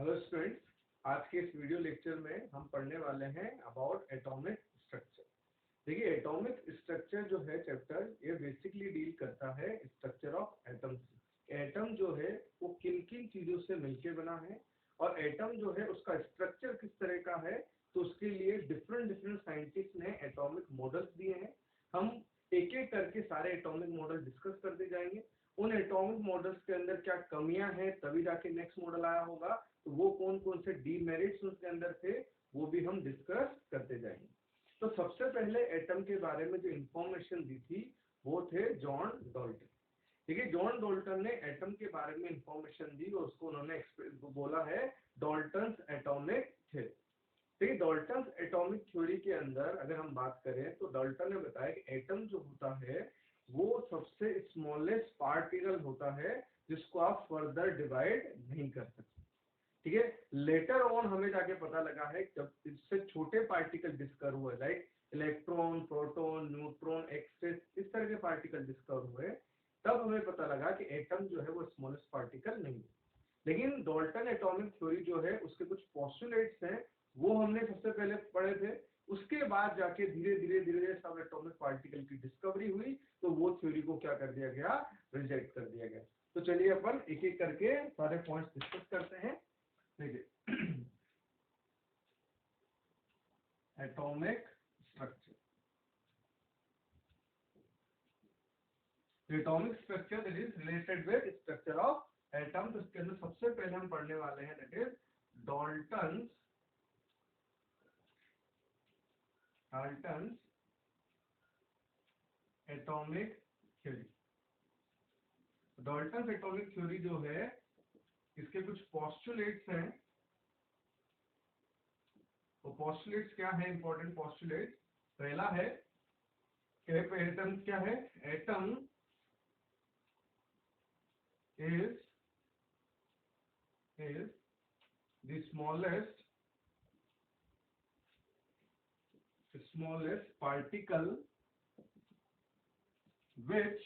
Hello students, आज के इस वीडियो लेक्चर में हम पढ़ने वाले हैं अबाउट एटॉमिक स्ट्रक्चर। देखिए, एटॉमिक स्ट्रक्चर जो है चैप्टर, ये बेसिकली डील करता है स्ट्रक्चर ऑफ एटम से। एटम जो है वो किन किन चीजों से मिलकर बना है और एटम जो है उसका स्ट्रक्चर किस तरह का है, तो उसके लिए डिफरेंट डिफरेंट साइंटिस्ट ने एटॉमिक मॉडल्स दिए हैं। हम एक एक करके सारे एटॉमिक मॉडल डिस्कस करते जाएंगे। उन एटॉमिक मॉडल्स के अंदर क्या कमियां हैं, तभी जाके नेक्स्ट मॉडल आया होगा, तो वो कौन कौन से डीमेरिट्स उसके अंदर थे वो भी हम डिस्कस करते जाएंगे। तो सबसे पहले एटम के बारे में जो इंफॉर्मेशन दी थी वो थे जॉन डाल्टन। देखिए, जॉन डाल्टन ने एटम के बारे में इंफॉर्मेशन दी और उसको उन्होंने बोला है डाल्टन्स एटॉमिक थ्योरी। देखिए, डाल्टन्स एटॉमिक थ्योरी के अंदर अगर हम बात करें तो डाल्टन ने बताया कि एटम जो होता है वो सबसे स्मॉलेस्ट पार्टिकल होता है जिसको आप फर्दर डिवाइड नहीं कर सकते। ठीक है, लेटर ऑन हमें जाके पता लगा है जब इससे छोटे पार्टिकल डिस्कवर हुए, like electron, proton, neutron, x इस तरह के पार्टिकल डिस्कवर हुए, तब हमें पता लगा कि एटम जो है वो स्मॉलेस्ट पार्टिकल नहीं है। लेकिन डाल्टन एटॉमिक थ्योरी जो है उसके कुछ पोस्टुलेट्स हैं, वो हमने सबसे पहले पढ़े थे। उसके बाद जाके धीरे धीरे धीरे सब एटॉमिक पार्टिकल की डिस्कवरी हुई, तो वो थ्योरी को क्या कर दिया गया, रिजेक्ट कर दिया गया। तो चलिए अपन एक एक करके सारे पॉइंट्स डिस्कस करते हैं। देखिए, atomic structure, atomic structure that is related with structure of atom. तो इसके अंदर सबसे पहले हम पढ़ने वाले हैं that is Dalton's atomic theory. Dalton's atomic theory जो है इसके कुछ पोस्टुलेट्स हैं। वो पोस्टुलेट्स क्या है, इंपॉर्टेंट पोस्टुलेट। पहला है कि एटम क्या है, atom is the smallest particle which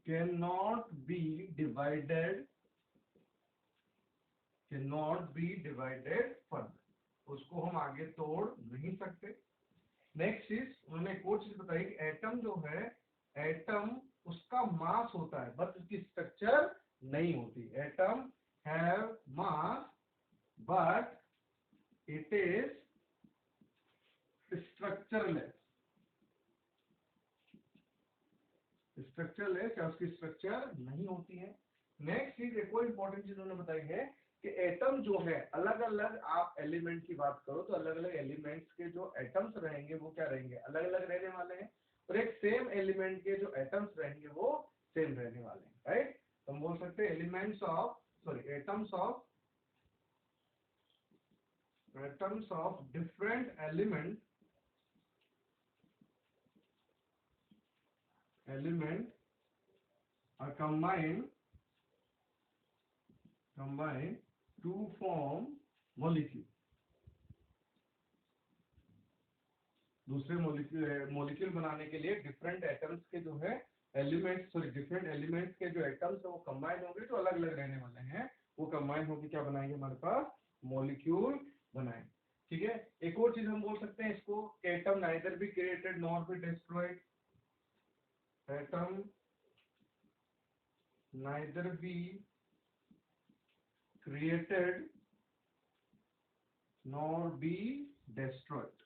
cannot be divided further। उसको हम आगे तोड़ नहीं सकते। नेक्स्ट चीज उन्होंने एक और चीज बताई कि एटम जो है, एटम उसका मास होता है बट उसकी स्ट्रक्चर नहीं होती। Atom have mass but it is structureless या उसकी स्ट्रक्चर नहीं होती है। नेक्स्ट चीज, एक और इंपॉर्टेंट चीज उन्होंने बताई है कि एटम जो है, अलग अलग आप एलिमेंट की बात करो तो अलग अलग एलिमेंट्स के जो एटम्स रहेंगे वो क्या रहेंगे, अलग अलग रहने वाले हैं। और एक सेम एलिमेंट के जो एटम्स रहेंगे वो सेम रहने वाले हैं, राइट। तो हम बोल सकते हैं atoms of different element are combined to form molecule। दूसरे मोलिक्यूल बनाने के लिए डिफरेंट एटम्स के जो है डिफरेंट एलिमेंट्स के जो एटम्स है वो कंबाइन होंगे, जो अलग अलग रहने वाले हैं वो कंबाइन होकर क्या बनाएंगे, हमारे पास मोलिक्यूल बनाएंगे। ठीक है, एक और चीज हम बोल सकते हैं इसको, atom neither be created nor be destroyed. Atom neither be created nor be destroyed।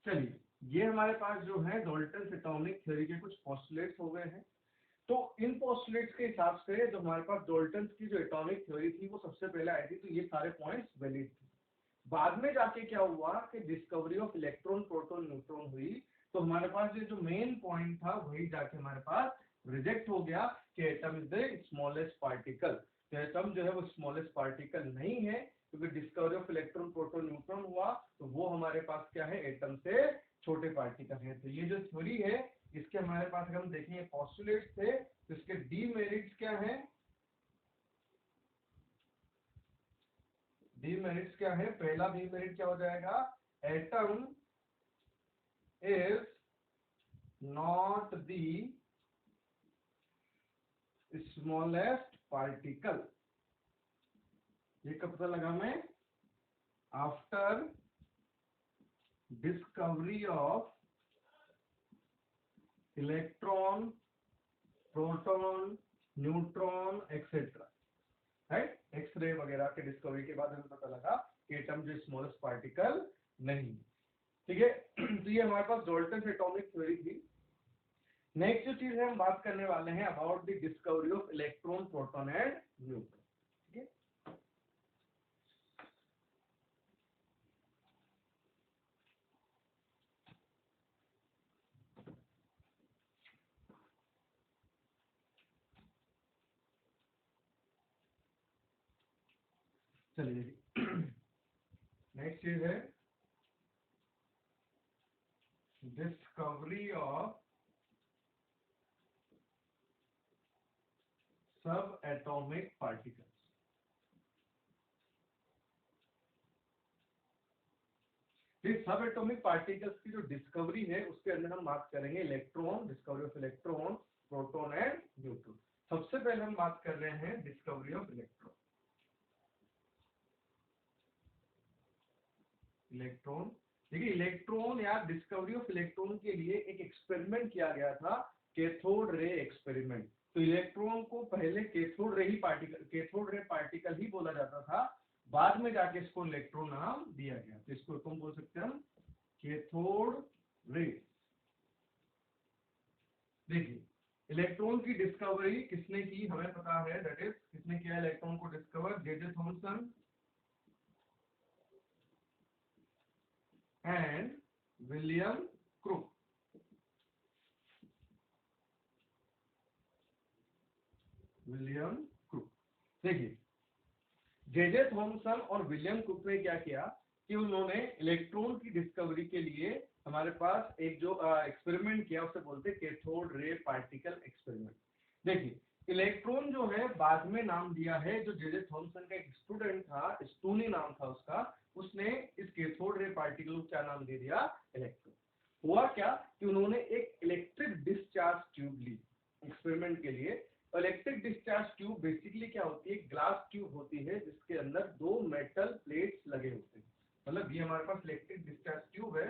चलिए, ये हमारे पास जो है डाल्टन्स एटॉमिक थ्योरी के कुछ पोस्टुलेट्स हो गए हैं। तो इन पोस्टुलेट्स के हिसाब से जो हमारे पास डाल्टन्स की जो एटॉमिक थ्योरी थी वो सबसे पहले आई थी, तो ये सारे पॉइंट्स वैलिड थे। बाद में जाके क्या हुआ कि discovery of electron, proton, neutron हुई, तो हमारे पास ये जो मेन पॉइंट था वही जाके हमारे पास रिजेक्ट हो गया कि atom is the smallest particle. तो एटम जो है वो स्मॉलेस्ट पार्टिकल नहीं है, क्योंकि discovery of electron, proton, neutron हुआ, तो वो हमारे पास क्या है, एटम से छोटे पार्टिकल है। तो ये जो थ्योरी है इसके हमारे पास अगर हम देखेंगे पोस्टुलेट्स थे, तो इसके डीमेरिट्स क्या है, डीमेरिट्स क्या है। पहला डीमेरिट क्या हो जाएगा, atom is not the smallest particle. ये कब पता लगा मैं? After discovery of electron, proton, neutron etcetera, right. X ray वगैरह के डिस्कवरी के बाद हमें पता लगा कि एटम जो स्मॉलेस्ट पार्टिकल नहीं, ठीक है। तो ये हमारे पास डाल्टन एटॉमिक थ्योरी थी। नेक्स्ट जो चीज है हम बात करने वाले हैं about the discovery of electron, proton and neutron, ठीक है। चलिए नेक्स्ट चीज है डिस्कवरी ऑफ सब एटॉमिक पार्टिकल्स। सब एटॉमिक पार्टिकल्स की जो डिस्कवरी है उसके अंदर हम बात करेंगे electron, discovery of electron, proton and neutron. सबसे पहले हम बात कर रहे हैं डिस्कवरी ऑफ इलेक्ट्रॉन। इलेक्ट्रॉन, देखिए इलेक्ट्रॉन या डिस्कवरी ऑफ इलेक्ट्रॉन के लिए एक एक्सपेरिमेंट किया गया था, कैथोड रे एक्सपेरिमेंट। तो इलेक्ट्रॉन को पहले कैथोड रे पार्टिकल ही बोला जाता था, बाद में जाके इसको इलेक्ट्रॉन नाम दिया गया। तो इसको तुम बोल सकते हैं कैथोड रे। देखिए इलेक्ट्रॉन की डिस्कवरी किसने की हमें पता है, दैट इज किसने किया इलेक्ट्रॉन को discover? J Thomson and William crook. William crook, देखिए जे थॉमसन और विलियम क्रूक ने क्या किया कि उन्होंने इलेक्ट्रॉन की डिस्कवरी के लिए हमारे पास एक जो एक्सपेरिमेंट किया उसे बोलते हैं कैथोड रे पार्टिकल एक्सपेरिमेंट। देखिए इलेक्ट्रॉन जो है बाद में नाम दिया है, जो जे थॉमसन का एक स्टूडेंट था, स्टूनी नाम था उसका, उसने इस कैथोड रे पार्टिकल को क्या नाम दे दिया? इलेक्ट्रॉन। हुआ क्या कि उन्होंने एक इलेक्ट्रिक डिस्चार्ज ट्यूब ली एक्सपेरिमेंट के लिए। इलेक्ट्रिक डिस्चार्ज ट्यूब बेसिकली क्या होती है? ग्लास ट्यूब होती है जिसके अंदर दो मेटल प्लेट्स लगे होते हैं। मतलब ये हमारे पास इलेक्ट्रिक डिस्चार्ज ट्यूब है,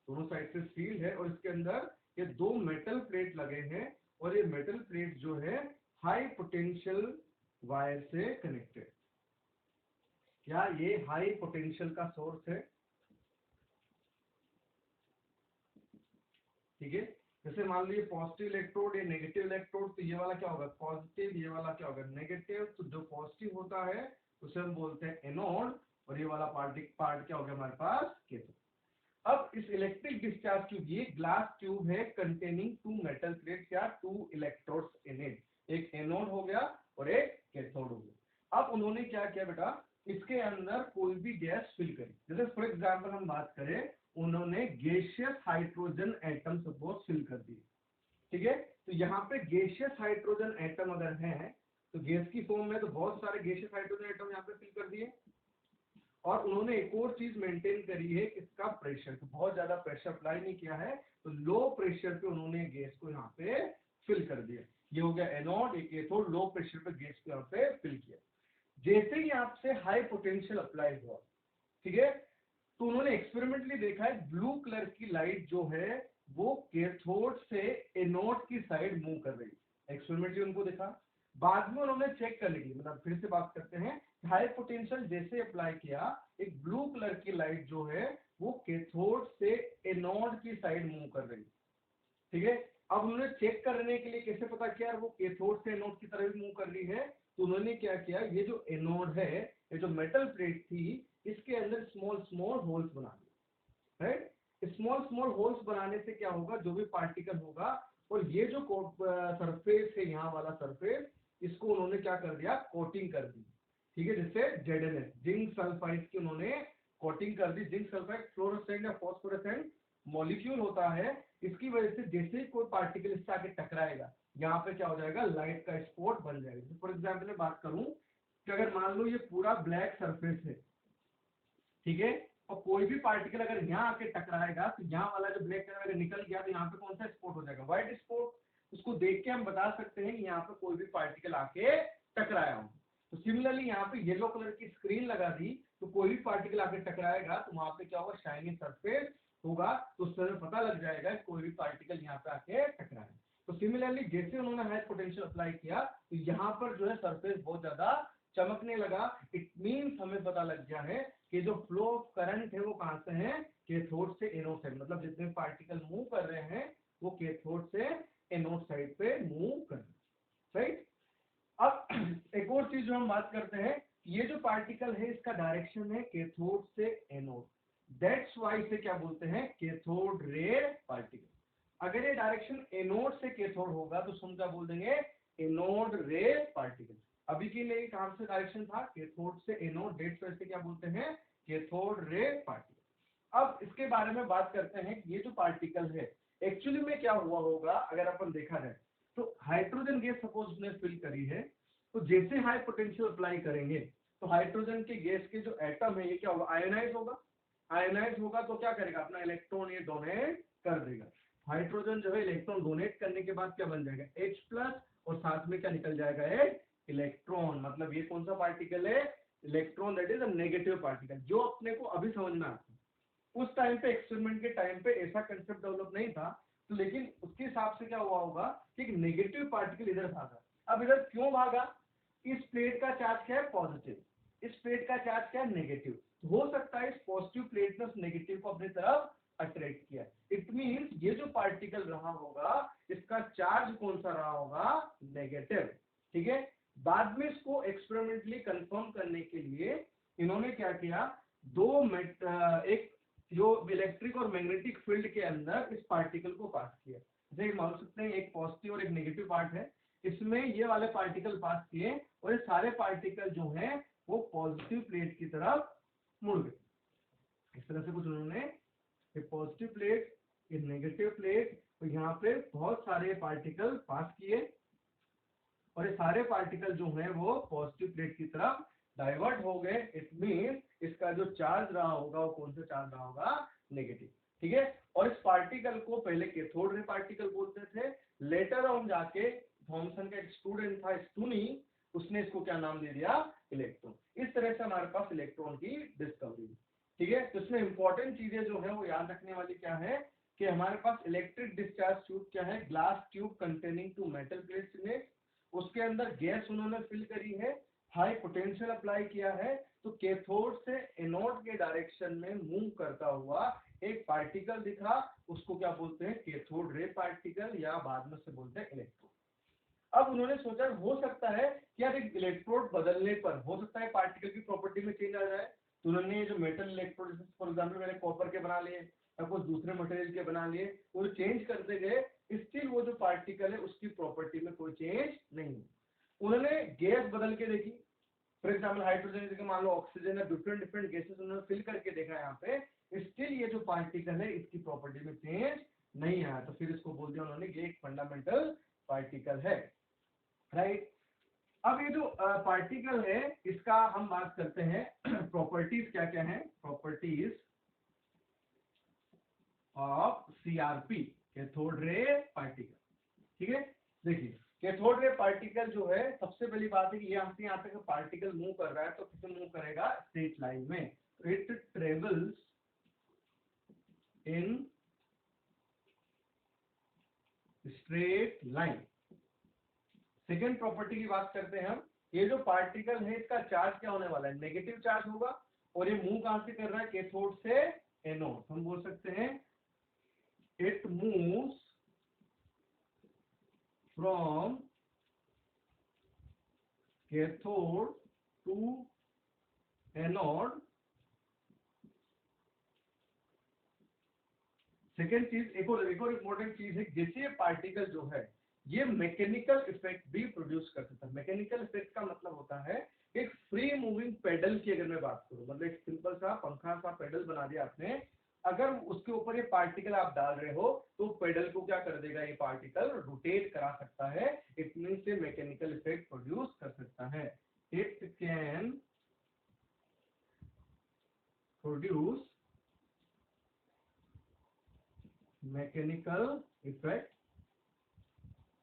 दोनों साइड से सील है और इसके अंदर ये दो मेटल प्लेट लगे हैं और ये मेटल प्लेट जो है हाई पोटेंशियल वायर से कनेक्टेड। क्या ये हाई पोटेंशियल का सोर्स है? ठीक है। जैसे मान लीजिए पॉजिटिव इलेक्ट्रोड या नेगेटिव इलेक्ट्रोड, तो ये वाला क्या होगा? पॉजिटिव, ये वाला क्या होगा? नेगेटिव। तो जो पॉजिटिव होता है उसे हम बोलते हैं एनोड और ये वाला पार्ट क्या हो गया हमारे पास? कैथोड। अब इस इलेक्ट्रिक डिस्चार्ज ट्यूब, ये ग्लास ट्यूब है कंटेनिंग टू मेटल प्लेट्स या टू इलेक्ट्रोड्स इन इट। एक एनोड हो गया और एक कैथोड हो गया। अब उन्होंने क्या किया बेटा, इसके अंदर कोई भी गैस फिल करी। जैसे फॉर एग्जांपल हम बात करें, उन्होंने gaseous hydrogen atom suppose fill कर दिए। ठीक है। तो यहाँ पे गैसियस हाइड्रोजन एटम अगर है तो गैस की फॉर्म में तो बहुत सारे गैसियस हाइड्रोजन एटम यहाँ पे फिल कर दिए। और उन्होंने एक और चीज मेंटेन करी है, इसका प्रेशर। तो बहुत ज्यादा प्रेशर अप्लाई नहीं किया है, तो लो प्रेशर पे उन्होंने गैस को यहाँ पे फिल कर दिया। ये हो गया एनोड, एक कैथोड, लो प्रेशर पे गैस को यहाँ पे फिल किया। जैसे ही आपसे हाई पोटेंशियल अप्लाई हुआ, ठीक है, तो उन्होंने एक्सपेरिमेंटली देखा है ब्लू कलर की लाइट जो है वो कैथोड से एनोड की साइड मूव कर रही है। एक्सपेरिमेंटली उनको देखा, बाद में उन्होंने चेक कर ली। मतलब फिर से बात करते हैं, हाई पोटेंशियल जैसे अप्लाई किया, एक ब्लू कलर की लाइट जो है वो कैथोड से एनोड की साइड मूव कर रही है। ठीक है। अब उन्होंने चेक करने के लिए कैसे पता किया वो कैथोड से एनोड की तरफ मूव कर रही है, तो उन्होंने क्या किया, ये जो एनोड है, ये जो मेटल प्लेट थी, इसके अंदर स्मॉल स्मॉल होल्स बना दिए। राइट। स्मॉल स्मॉल होल्स बनाने से क्या होगा, जो भी पार्टिकल होगा, और ये जो सरफेस है यहाँ वाला सरफेस, इसको उन्होंने क्या कर दिया, कोटिंग कर दी। ठीक है। जैसे जेडेनएस, जिंक सल्फाइड की उन्होंने कोटिंग कर दी। जिंक सल्फाइड फ्लोरोसेंट या फॉस्फोरेसेंट मॉलिक्यूल होता है, इसकी वजह से जैसे ही कोई पार्टिकल इससे आके टकराएगा, यहाँ पे क्या हो जाएगा, लाइट का स्पॉट बन जाएगा। फॉर एग्जाम्पल मैं बात करूं कि अगर मान लो ये पूरा ब्लैक सरफेस है, ठीक है, और कोई भी पार्टिकल अगर यहाँ आके टकराएगा तो यहाँ वाला जो ब्लैक कलर अगर निकल गया तो यहाँ पे कौन सा स्पॉट हो जाएगा, व्हाइट स्पॉट। उसको देख के हम बता सकते हैं कि यहाँ पे कोई भी पार्टिकल आके टकराया हो। तो सिमिलरली यहाँ पे येलो कलर की स्क्रीन लगा दी तो कोई भी पार्टिकल आके टकराएगा तो वहां पे क्या होगा, शाइनी सरफेस होगा, तो उससे हमें पता लग जाएगा कोई भी पार्टिकल यहाँ पे आके टकराए। तो सिमिलरली जैसे उन्होंने हाई पोटेंशियल अप्लाई किया तो यहाँ पर जो है सरफेस बहुत ज्यादा चमकने लगा। इट मीन्स हमें पता लग गया है कि जो फ्लो ऑफ करंट है वो कहां से है, कैथोड से एनोड साइड, मतलब जितने पार्टिकल मूव कर रहे हैं वो कैथोड से एनोड साइड पे मूव कर रहे हैं, राइट। अब एक और चीज जो हम बात करते हैं, ये जो पार्टिकल है इसका डायरेक्शन है कैथोड से एनोड, दैट्स वाई इसे क्या बोलते हैं, कैथोड रे पार्टिकल। अगर ये डायरेक्शन एनोड से कैथोड होगा तो हम क्या बोल देंगे, एनोड रे पार्टिकल। अभी के लिए कहां से डायरेक्शन था, कैथोड से एनोड, दैट्स वाई इसे क्या बोलते हैं, कैथोड रे पार्टिकल। अब इसके बारे में बात करते हैं कि ये जो पार्टिकल है एक्चुअली में क्या हुआ होगा। अगर अपन देखा जाए तो हाइड्रोजन गैस सपोज ने फिल करी है, तो जैसे हाई पोटेंशियल अप्लाई करेंगे तो हाइड्रोजन के गैस के जो एटम है ये क्या होगा, आयोनाइज होगा। आयोनाइज होगा तो क्या करेगा, अपना इलेक्ट्रॉन ये डोनेट कर देगा। हाइड्रोजन जो है इलेक्ट्रॉन डोनेट करने के बाद क्या बन जाएगा, H+ और साथ में क्या निकल जाएगा, एक इलेक्ट्रॉन। मतलब ये कौन सा पार्टिकल है, electron, that is a negative particle, जो अपने को अभी समझ में आता है। उस टाइम पे एक्सपेरिमेंट के टाइम पे ऐसा कंसेप्ट डेवलप नहीं था, तो लेकिन उसके हिसाब से क्या हुआ होगा कि एक नेगेटिव पार्टिकल इधर भागा। अब इधर क्यों भागा, इस प्लेट का चार्ज क्या है, पॉजिटिव, इस प्लेट का चार्ज क्या है, नेगेटिव। हो सकता है इस पॉजिटिव प्लेट ने उस नेगेटिव को अपनी तरफ अट्रैक्ट किया। इट मींस ये जो पार्टिकल रहा होगा इसका चार्ज कौन सा रहा होगा, नेगेटिव, ठीक है। बाद में इसको एक्सपेरिमेंटली कंफर्म करने के लिए इन्होंने क्या किया, एक जो इलेक्ट्रिक और मैग्नेटिक फील्ड के अंदर इस पार्टिकल को पास किया। जैसे मान सकते हैं एक पॉजिटिव और एक नेगेटिव पार्ट है, इसमें ये वाले पार्टिकल पास किए और ये सारे पार्टिकल जो हैं वो पॉजिटिव प्लेट की तरफ मुड़ गए। इस तरह से कुछ उन्होंने एक पॉजिटिव प्लेट, एक नेगेटिव प्लेट, तो यहाँ पे बहुत सारे पार्टिकल पास किए और ये सारे पार्टिकल जो हैं वो पॉजिटिव प्लेट की तरफ डाइवर्ट हो गए। इट मीन इसका जो चार्ज रहा होगा वो कौन सा चार्ज रहा होगा, नेगेटिव, ठीक है। और इस पार्टिकल को पहले कैथोड रे पार्टिकल बोलते थे, लेटर ऑन जाके थॉमसन का एक स्टूडेंट था स्टूनी, उसने इसको क्या नाम दे दिया, इलेक्ट्रॉन। इस तरह से हमारे पास इलेक्ट्रॉन की डिस्कवरी, ठीक है। तो इसमें इंपॉर्टेंट चीजें जो है वो याद रखने वाली क्या है कि हमारे पास इलेक्ट्रिक डिस्चार्ज ट्यूब क्या है, glass tube containing two metal plates in it, उसके अंदर गैस उन्होंने फिल करी है, हाई पोटेंशियल अप्लाई किया है, तो कैथोड से एनोड के डायरेक्शन में मूव करता हुआ एक पार्टिकल दिखा, उसको क्या बोलते हैं, कैथोड रे पार्टिकल, या बाद में से बोलते हैं इलेक्ट्रोड। अब उन्होंने सोचा हो सकता है कि यार एक इलेक्ट्रोड बदलने पर हो सकता है पार्टिकल की प्रॉपर्टी में चेंज आ जाए, तो उन्होंने जो मेटल इलेक्ट्रोड फॉर एग्जाम्पल मैंने कॉपर के बना लिए या कुछ दूसरे मटेरियल के बना लिए, वो चेंज करते गए, स्टिल वो जो पार्टिकल है उसकी प्रॉपर्टी में कोई चेंज नहीं। उन्होंने गैस बदल के देखी, फॉर एग्जाम्पल हाइड्रोजन जगह मान लो ऑक्सीजन है, डिफरेंट डिफरेंट गैसेस उन्होंने फिल करके देखा, यहाँ पे स्टिल ये जो पार्टिकल है इसकी प्रॉपर्टी में चेंज नहीं आया, तो फिर इसको बोल दिया उन्होंने ये एक फंडामेंटल पार्टिकल है, राइट। अब ये जो पार्टिकल है इसका हम बात करते हैं प्रॉपर्टीज क्या क्या है, properties of CRP, cathode ray particle, ठीक है। देखिए कैथोड रे पार्टिकल जो है, सबसे पहली बात है कि यहाँ से यहाँ तक पार्टिकल मूव कर रहा है तो किसे मूव करेगा, स्ट्रेट लाइन में, तो it travels in straight line. Second property की बात करते हैं हम, ये जो पार्टिकल है इसका चार्ज क्या होने वाला है, नेगेटिव चार्ज होगा, और ये मूव कहां से कर रहा है, कैथोड से एनोड। हम बोल सकते हैं it moves from cathode to anode. Second चीज, एक और इंपॉर्टेंट चीज है, जैसे ये पार्टिकल जो है ये मैकेनिकल इफेक्ट भी प्रोड्यूस कर सकता है। मैकेनिकल इफेक्ट का मतलब होता है एक फ्री मूविंग पेडल की अगर मैं बात करूं, मतलब एक सिंपल सा पंखा सा पेडल बना दिया आपने, अगर उसके ऊपर ये पार्टिकल आप डाल रहे हो तो पेडल को क्या कर देगा, ये पार्टिकल रोटेट करा सकता है। इट मीन से मैकेनिकल इफेक्ट प्रोड्यूस कर सकता है। It can produce mechanical effect.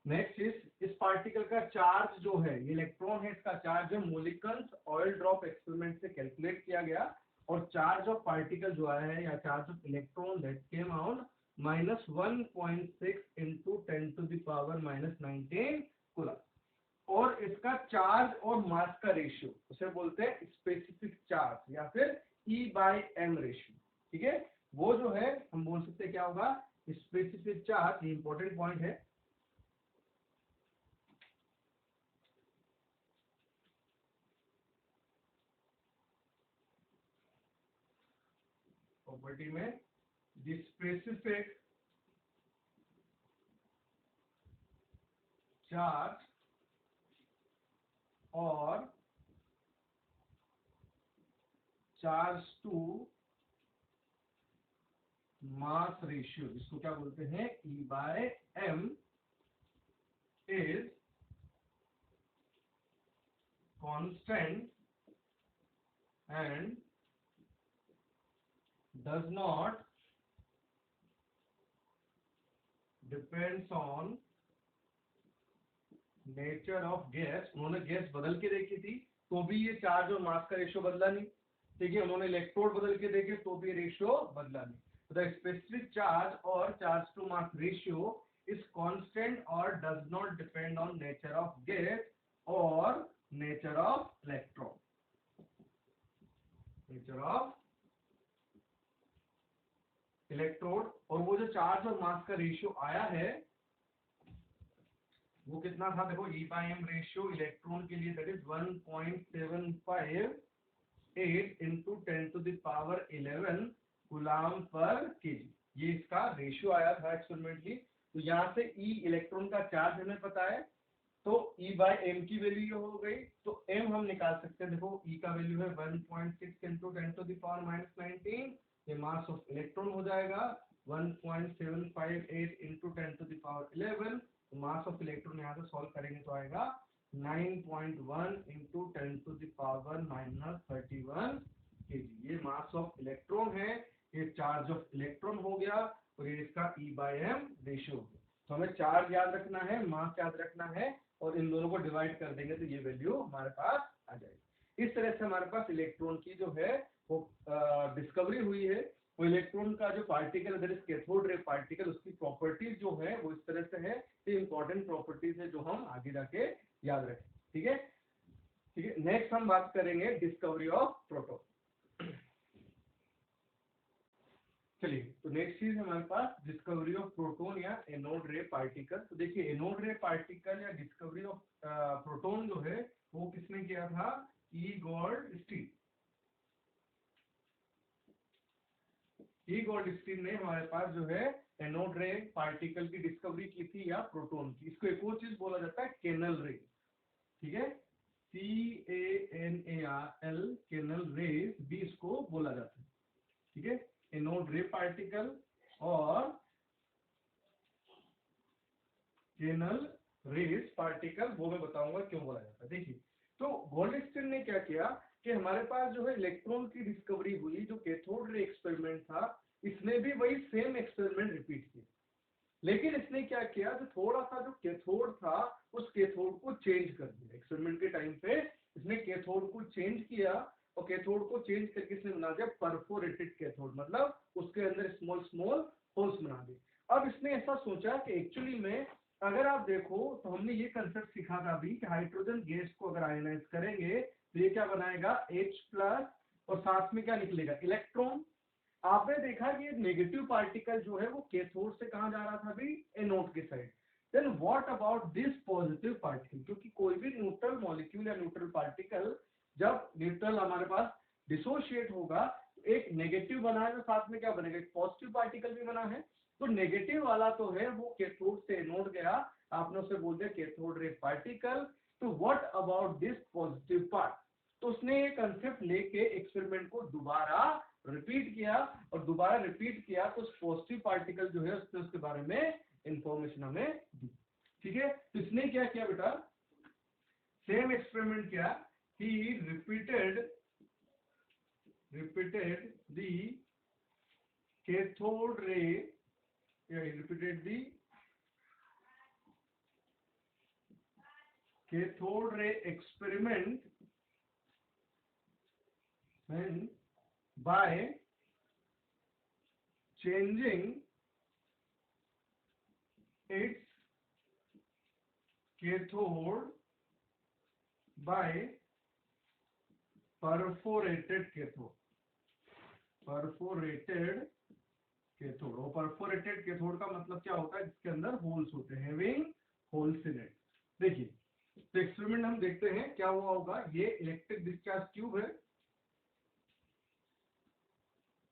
Next इस पार्टिकल का चार्ज जो है, ये इलेक्ट्रॉन है, इसका चार्ज जो मोलिकल्स ऑयल ड्रॉप एक्सपेरिमेंट से कैलकुलेट किया गया, और चार्ज ऑफ पार्टिकल जो आया है या charge of electron that came out -1.6 into 10⁻⁻19 coulomb. और इसका चार्ज और मास का रेशियो उसे बोलते हैं स्पेसिफिक चार्ज या फिर E/m रेशियो। ठीक है, वो जो है हम बोल सकते हैं क्या होगा, स्पेसिफिक चार्ज। ये इंपॉर्टेंट पॉइंट है। प्रॉपर्टी में द स्पेसिफिक चार्ज और चार्ज टू मास रेशियो, इसको क्या बोलते हैं, E/m, is constant and does not depends on nature of gas. उन्होंने गैस बदल के देखी थी तो भी ये चार्ज और मास का रेशियो बदला नहीं। ठीक है, उन्होंने इलेक्ट्रोड बदल के देखे तो भी रेशियो बदला नहीं। द स्पेसिफिक चार्ज और charge to mass ratio is constant और does not depend on nature of gas और nature of electron. Nature of electrode, और वो जो चार्ज और मास का रेशियो आया है वो कितना था, देखो E/m रेशियो इलेक्ट्रॉन के लिए that is 1.758 into 10⁻11 coulomb per KG. ये इसका रेशियो आया था एक्सपेरिमेंटली। तो यहाँ से E इलेक्ट्रॉन का चार्ज हमें पता है, तो E/m की वैल्यू ये हो गई। तो m हम निकाल सकते हैं, देखो E का वैल्यू है 1.6 इंटू 10⁻⁻19, ये मास ऑफ इलेक्ट्रॉन हो जाएगा 1.758 इंटू 10⁻11। मास ऑफ इलेक्ट्रॉन यहाँ से सॉल्व करेंगे तो आएगा 9.1 इंटू 10⁻31 केजी। ये मास ऑफ इलेक्ट्रॉन है, ये चार्ज ऑफ इलेक्ट्रॉन हो गया, और ये इसका E/m रेशियो हो गया। तो हमें चार्ज याद रखना है, मास याद रखना है, और इन दोनों को डिवाइड कर देंगे तो ये वैल्यू हमारे पास आ जाएगी। इस तरह से हमारे पास इलेक्ट्रॉन की जो है वो डिस्कवरी हुई है। वो इलेक्ट्रॉन का जो particle that is cathode ray particle, उसकी प्रॉपर्टीज जो है वो इस तरह से है। ये इंपॉर्टेंट प्रॉपर्टीज है जो हम आगे जाके याद रखें। ठीक है, ठीक है। नेक्स्ट हम बात करेंगे डिस्कवरी ऑफ प्रोटॉन। चलिए, तो नेक्स्ट चीज हमारे पास डिस्कवरी ऑफ प्रोटॉन या एनोड रे पार्टिकल। तो देखिए, एनोड रे पार्टिकल या डिस्कवरी ऑफ प्रोटॉन जो है वो किसने किया था, ई गोल्डस्टीन। ई गोल्डस्टीन ने हमारे पास जो है एनोड रे पार्टिकल की डिस्कवरी की थी, या प्रोटॉन की। इसको एक और चीज बोला जाता है केनल रे। ठीक है, CANAL, केनल रेज भी इसको बोला जाता है। ठीक है, एनोड रे पार्टिकल और केनल रेज पार्टिकल, वो मैं बताऊंगा क्यों बोला जाता है। देखिए, तो गोल्डस्टीन ने क्या किया कि हमारे पास जो है इलेक्ट्रॉन की डिस्कवरी हुई, जो कैथोड रे एक्सपेरिमेंट था, इसने भी वही सेम एक्सपेरिमेंट रिपीट किया। लेकिन इसने क्या किया, जो थोड़ा सा जो कैथोड था उस कैथोड को चेंज कर दिया। एक्सपेरिमेंट के टाइम पे इसने कैथोड को चेंज किया, और कैथोड को चेंज करके इसने बना दिया परफोरेटेड कैथोड, मतलब उसके अंदर स्मॉल स्मॉल होल्स बना दिए। अब इसने ऐसा सोचा कि एक्चुअली में अगर आप देखो तो हमने ये कंसेप्ट सीखा था अभी कि हाइड्रोजन गैस को अगर आयनाइज करेंगे तो ये क्या बनाएगा, H+, और साथ में क्या निकलेगा, इलेक्ट्रॉन। आपने देखा कि नेगेटिव पार्टिकल जो है वो कैथोड से कहां जा रहा था अभी, एनोड के side. Then what about this positive particle, क्योंकि कोई भी न्यूट्रल मॉलिक्यूल या न्यूट्रल पार्टिकल जब न्यूट्रल हमारे पास डिसोशिएट होगा तो एक नेगेटिव बना है, तो साथ में क्या बनेगा, एक पॉजिटिव पार्टिकल भी बना है। तो नेगेटिव वाला तो है वो कैथोड से एनोड गया, आपने उसे बोल दिया कैथोड रे पार्टिकल। तो what about this positive part, तो उसने ये कंसेप्ट लेके एक्सपेरिमेंट को दोबारा रिपीट किया, और दोबारा रिपीट किया तो पॉजिटिव पार्टिकल जो है उसने उसके बारे में इंफॉर्मेशन हमें दी। ठीक है, तो इसने क्या किया बेटा, सेम एक्सपेरिमेंट किया, ही repeated the cathode ray, yeah, he repeated the cathode ray experiment and by changing its cathode by perforated cathode, perforated cathode. और परफोरेटेड कैथोड का मतलब क्या होता है, जिसके अंदर होल्स होते हैं, हैविंग होल्स इन इट। देखिए तो एक्सपेरिमेंट हम देखते हैं क्या हुआ होगा। ये इलेक्ट्रिक डिस्चार्ज ट्यूब है,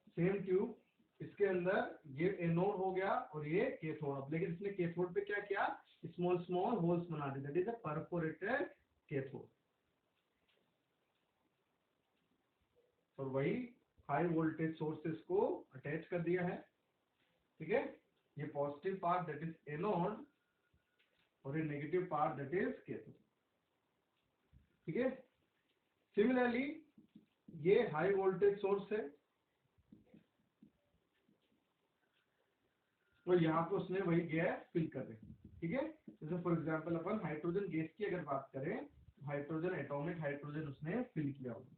सेम ट्यूब, इसके अंदर ये एनोड हो गया और ये कैथोड। लेकिन इसने कैथोड पे क्या किया, स्मॉल स्मॉल होल्स बना दिए, that is a perforated cathode. और वही हाई वोल्टेज सोर्सेस को अटैच कर दिया है, ठीक है। ये positive part that is anode और ये negative part that is cathode, ठीक है। सिमिलरली ये हाई वोल्टेज सोर्स है तो यहाँ पे उसने वही गैस फिल कर रहे, ठीक है। जैसे for example upon hydrogen gas की अगर बात करें, हाइड्रोजन एटॉमिक हाइड्रोजन उसने फिल किया होगा,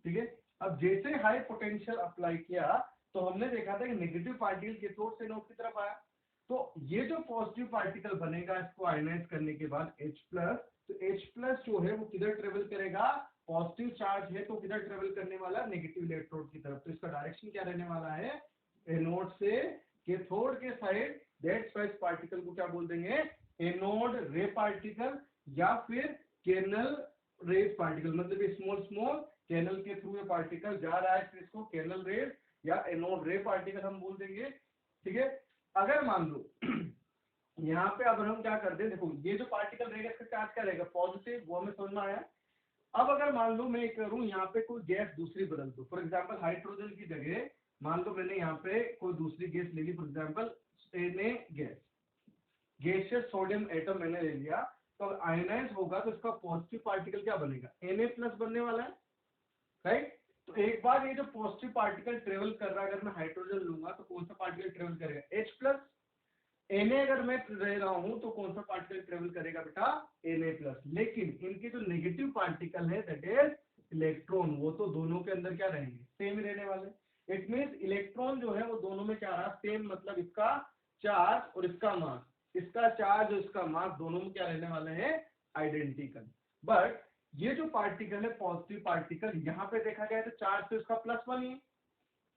ठीक है। अब जैसे हाई पोटेंशियल अप्लाई किया तो हमने देखा था कि नेगेटिव पार्टिकल कैथोड से एनोड की तरफ आया, तो ये जो पॉजिटिव पार्टिकल बनेगा इसको आयनाइज करने के बाद H+, तो H+ जो है वो किधर ट्रेवल करेगा, पॉजिटिव चार्ज है तो किधर ट्रेवल करने वाला, नेगेटिव इलेक्ट्रोड की तरफ। तो इसका डायरेक्शन क्या रहने वाला है, एनोड से कैथोड के साइड। दैट्स व्हाई इस पार्टिकल को क्या बोल देंगे, एनोड रे पार्टिकल या फिर कैनल रेज पार्टिकल। मतलब स्मॉल स्मॉल कैनल के थ्रू ये पार्टिकल जा रहा है, फिर इसको कैनल रेज या एनोड रे पार्टिकल हम बोल देंगे, ठीक है। अगर मान लो यहाँ पे अब हम क्या करते हैं, देखो ये जो पार्टिकल रहेगा इसका चार्ज क्या रहेगा, पॉजिटिव, वो हमें समझ में आया। अब अगर मान लो मैं करूं यहाँ पे कोई गैस दूसरी बदल दो, फॉर एग्जांपल हाइड्रोजन की जगह मान लो मैंने यहाँ पे कोई दूसरी गैस ले ली, for example Na gas, gaseous sodium atom मैंने ले लिया, तो अब आयनाइज होगा तो इसका पॉजिटिव पार्टिकल क्या बनेगा, Na+ बनने वाला है, राइट। तो एक बार ये जो पॉजिटिव पार्टिकल ट्रेवल कर रहा है, अगर मैं हाइड्रोजन लूंगा तो कौन सा पार्टिकल ट्रेवल करेगा, H+। Na अगर मैं ले रहा हूं तो कौन सा पार्टिकल ट्रेवल करेगा बेटा, Na+। लेकिन इनके जो नेगेटिव पार्टिकल है दैट इज इलेक्ट्रॉन, वो तो दोनों के अंदर क्या रहेंगे, सेम रहने वाले। इट मींस इलेक्ट्रॉन जो है वो दोनों में क्या रहा, सेम, मतलब इसका चार्ज और इसका मास, इसका चार्ज और इसका मास दोनों में क्या रहने वाले हैं, आइडेंटिकल। बट ये जो पार्टिकल है पॉजिटिव पार्टिकल, यहाँ पे देखा गया तो चार्ज तो इसका +1 ही है,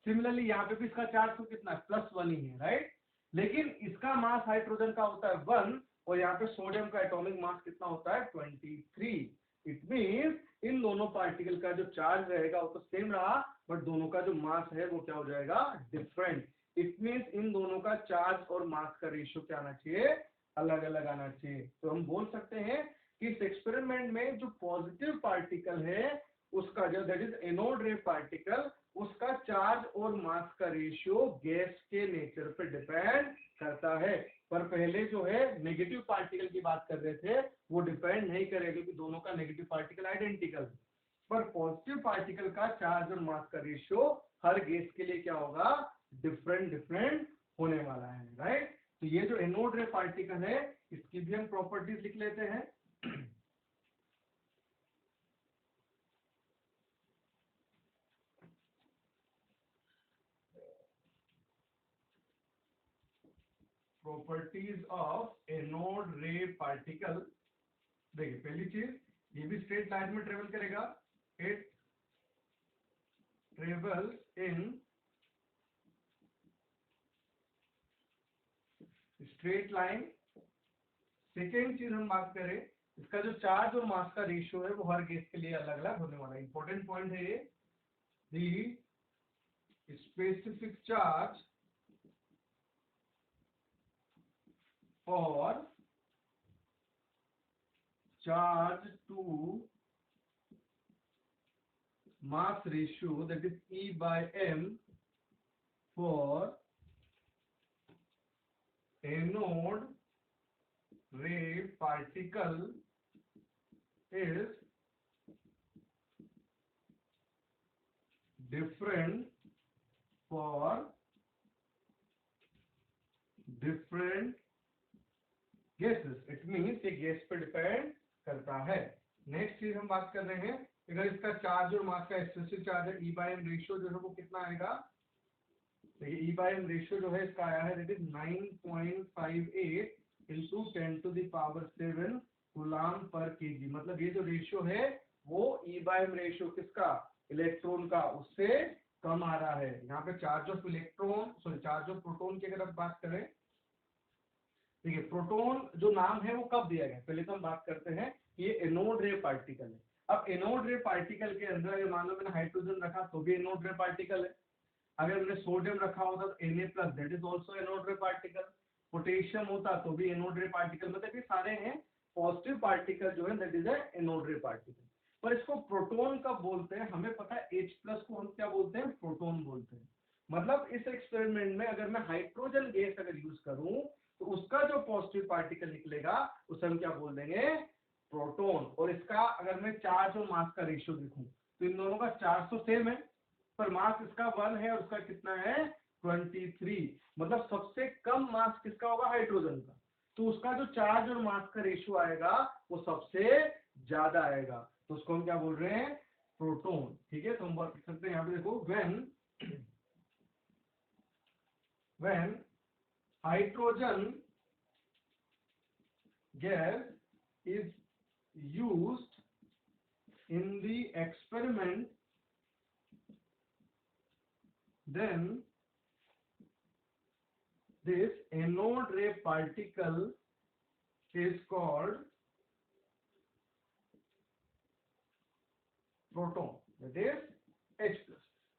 सिमिलरली यहाँ पे भी इसका चार्ज तो कितना है, +1 ही है, राइट। लेकिन इसका मास हाइड्रोजन का होता है 1 और यहाँ पे सोडियम का एटॉमिक मास कितना होता है, 23। इट मींस इन दोनों पार्टिकल का जो चार्ज रहेगा वो तो सेम रहा, बट दोनों का जो मास है वो क्या हो जाएगा, डिफरेंट। इट मींस इन दोनों का चार्ज और मास का रेशियो क्या आना चाहिए, अलग अलग आना चाहिए। तो हम बोल सकते हैं कि इस एक्सपेरिमेंट में जो पॉजिटिव पार्टिकल है उसका जो दैट इज एनोड रे पार्टिकल, उसका चार्ज और मास का रेशियो गैस के नेचर पर डिपेंड करता है। पर पहले जो है नेगेटिव पार्टिकल की बात कर रहे थे, वो डिपेंड नहीं करेगा क्योंकि दोनों का नेगेटिव पार्टिकल आइडेंटिकल है। पर पॉजिटिव पार्टिकल का चार्ज और मास का रेशियो हर गैस के लिए क्या होगा, डिफरेंट डिफरेंट होने वाला है, राइट। तो ये जो एनोड रे पार्टिकल है इसकी भी हम प्रॉपर्टीज लिख लेते हैं। प्रॉपर्टीज ऑफ एनोड रे पार्टिकल। देखिए पहली चीज, ये भी स्ट्रेट लाइन में ट्रेवल करेगा, it travels in straight line. Second चीज हम बात करें, इसका जो चार्ज और मास का रेशियो है वो हर गैस के लिए अलग अलग होने वाला है। इंपॉर्टेंट पॉइंट है ये, the specific charge for charge to mass ratio, that is E/m, for anode ray particle is different for different gases, it means ये गैस पे डिपेंड करता है। नेक्स्ट चीज हम बात कर रहे हैं, अगर इसका चार्ज और मास का स्पेसिफिक चार्ज है, ई बाय एम रेशियो जो है वो कितना आएगा, देखिए ई बाय एम रेशियो जो है इसका आया है दैट इज 9.58 इंटू 10⁻7 कूलाम पर केजी। मतलब ये जो रेशियो है वो ई बाय एम रेशियो किसका, इलेक्ट्रॉन का, उससे कम आ रहा है। यहाँ पे charge of electron sorry charge of proton की अगर आप बात करें, देखिए प्रोटॉन जो नाम है वो कब दिया गया, पहले तो हम बात करते हैं ये एनोड रे पार्टिकल है। अब एनोड रे पार्टिकल के अंदर अगर मान लो मैंने हाइड्रोजन रखा तो भी एनोड रे पार्टिकल है, अगर मैंने सोडियम रखा होता तो Na+ that is also anode रे पार्टिकल, पोटेशियम होता तो भी एनोड रे पार्टिकल, मतलब ये सारे हैं पॉजिटिव पार्टिकल जो है दैट इज एनोड रे पार्टिकल। पर इसको प्रोटॉन कब बोलते हैं, हमें पता है H+ को हम क्या बोलते हैं, प्रोटॉन बोलते हैं। मतलब इस एक्सपेरिमेंट में अगर मैं हाइड्रोजन गैस अगर यूज करूं तो उसका जो पॉजिटिव पार्टिकल निकलेगा उसे हम क्या बोल देंगे, प्रोटॉन। और इसका अगर मैं चार्ज और मास का रेशियो देखूं तो इन दोनों का चार्ज तो सेम है पर मास इसका 1 है और उसका कितना है 23, मतलब सबसे कम मास किसका होगा, हाइड्रोजन का, तो उसका जो चार्ज और मास का रेशियो आएगा वो सबसे ज्यादा आएगा, तो उसको हम क्या बोल रहे हैं, प्रोटॉन। ठीक है, तो हम बात कर सकते हैं यहाँ पे देखो, when hydrogen gas is used in the experiment, then this anode ray particle is called proton, that is H+।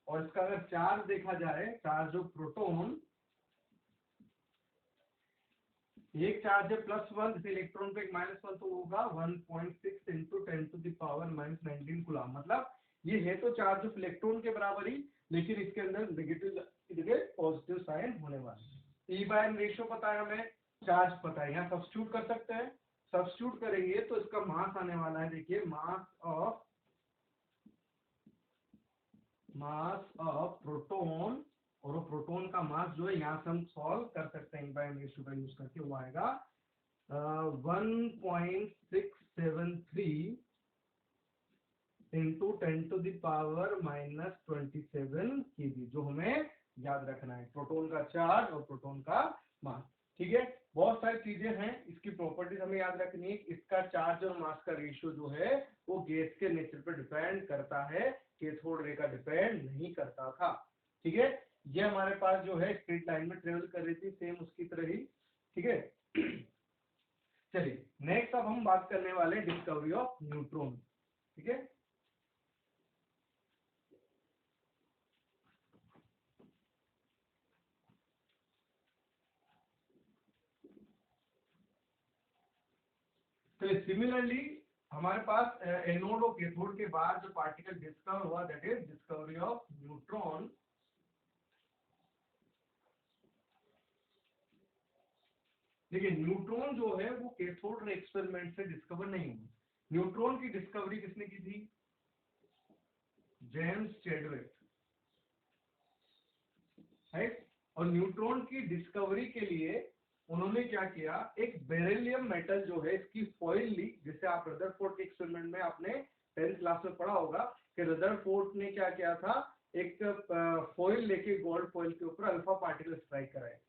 और इसका अगर चार्ज देखा जाए, चार्ज ऑफ प्रोटॉन, एक चार्ज है +1, जैसे इलेक्ट्रॉन पे एक -1 तो होगा 1.6 इंटू 10⁻⁻19 कूलम। मतलब ये है तो चार्ज ऑफ इलेक्ट्रॉन के बराबर ही, लेकिन इसके अंदर नेगेटिव जगह पॉजिटिव साइन होने वाला है। ई बाय एम रेशियो पता है हमें, चार्ज पता है, यहाँ सब्स्टिट्यूट कर सकते हैं, सब्स्टिट्यूट करेंगे तो इसका मास आने वाला है, देखिए मास ऑफ प्रोटॉन, और वो प्रोटॉन का मास जो है यहाँ से हम सॉल्व कर सकते हैं बाय रेशियो का यूज करके, वो आएगा 1.673 इंटू 10⁻⁻27 केजी, जो हमें याद रखना है, प्रोटॉन का चार्ज और प्रोटॉन का मास। ठीक है, बहुत सारी चीजें हैं, इसकी प्रॉपर्टीज हमें याद रखनी है। इसका चार्ज और मास का रेशियो जो है वो गैस के नेचर पर डिपेंड करता है, कैथोड रे का डिपेंड नहीं करता था। ठीक है, ये हमारे पास जो है स्ट्रेट लाइन में ट्रेवल कर रही थी, सेम उसकी तरह ही। ठीक है, चलिए नेक्स्ट अब हम बात करने वाले डिस्कवरी ऑफ न्यूट्रॉन। ठीक है, तो सिमिलरली हमारे पास एनोड और कैथोड के बाद जो पार्टिकल डिस्कवर हुआ that is discovery of neutron. देखिए न्यूट्रॉन जो है वो कैथोड रे एक्सपेरिमेंट से डिस्कवर नहीं हुआ, न्यूट्रॉन की डिस्कवरी किसने की थी, जेम्स चैडविक, राइट। और न्यूट्रॉन की डिस्कवरी के लिए उन्होंने क्या किया, एक बेरिलियम मेटल जो है इसकी फॉइल ली, जिसे आप रदरफोर्ड के एक्सपेरिमेंट में आपने 10th क्लास में पढ़ा होगा कि रदरफोर्ड ने क्या किया था, एक फॉइल लेके गोल्ड फॉइल के ऊपर अल्फा पार्टिकल स्ट्राइक कराए।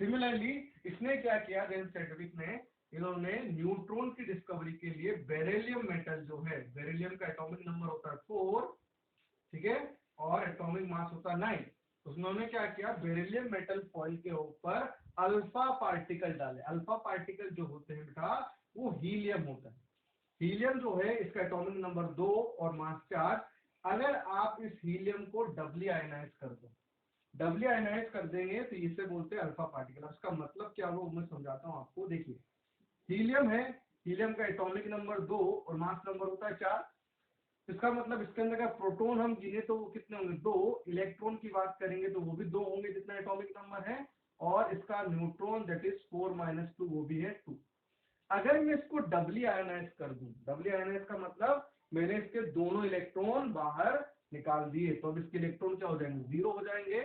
सिमिलरली इसने क्या किया, जेम्स चैडविक ने, इन्होंने न्यूट्रॉन की डिस्कवरी के लिए बेरिलियम मेटल जो है, बेरिलियम का एटॉमिक नंबर होता है 4, ठीक है, और एटॉमिक मास होता है 9, उन्होंने क्या किया, बेरिलियम मेटल फॉइल के ऊपर अल्फा पार्टिकल डाले। अल्फा पार्टिकल जो होते हैं बेटा वो हीलियम होता है, हीलियम जो है इसका एटॉमिक नंबर 2 और मास 4। अगर आप इस हीलियम को डबली आयनाइज कर दो, डबली आयनाइज कर देंगे तो इसे बोलते हैं अल्फा पार्टिकल। इसका मतलब क्या वो मैं समझाता हूँ आपको। देखिए हीलियम है, हीलियम का एटॉमिक नंबर 2 और मास नंबर होता है 4, इसका मतलब इसके अंदर का प्रोटॉन हम गिने तो वो कितने होंगे, 2, इलेक्ट्रॉन की बात करेंगे तो वो भी 2 होंगे जितना एटॉमिक नंबर है, और इसका न्यूट्रॉन दैट इज 4 - 2 वो भी है 2। अगर मैं इसको डबली आयनाइज कर दूं, डबली आयनाइज का मतलब मैंने इसके दोनों इलेक्ट्रॉन बाहर निकाल दिए, तो अब इसके इलेक्ट्रॉन क्या हो जाएंगे, 0 हो जाएंगे।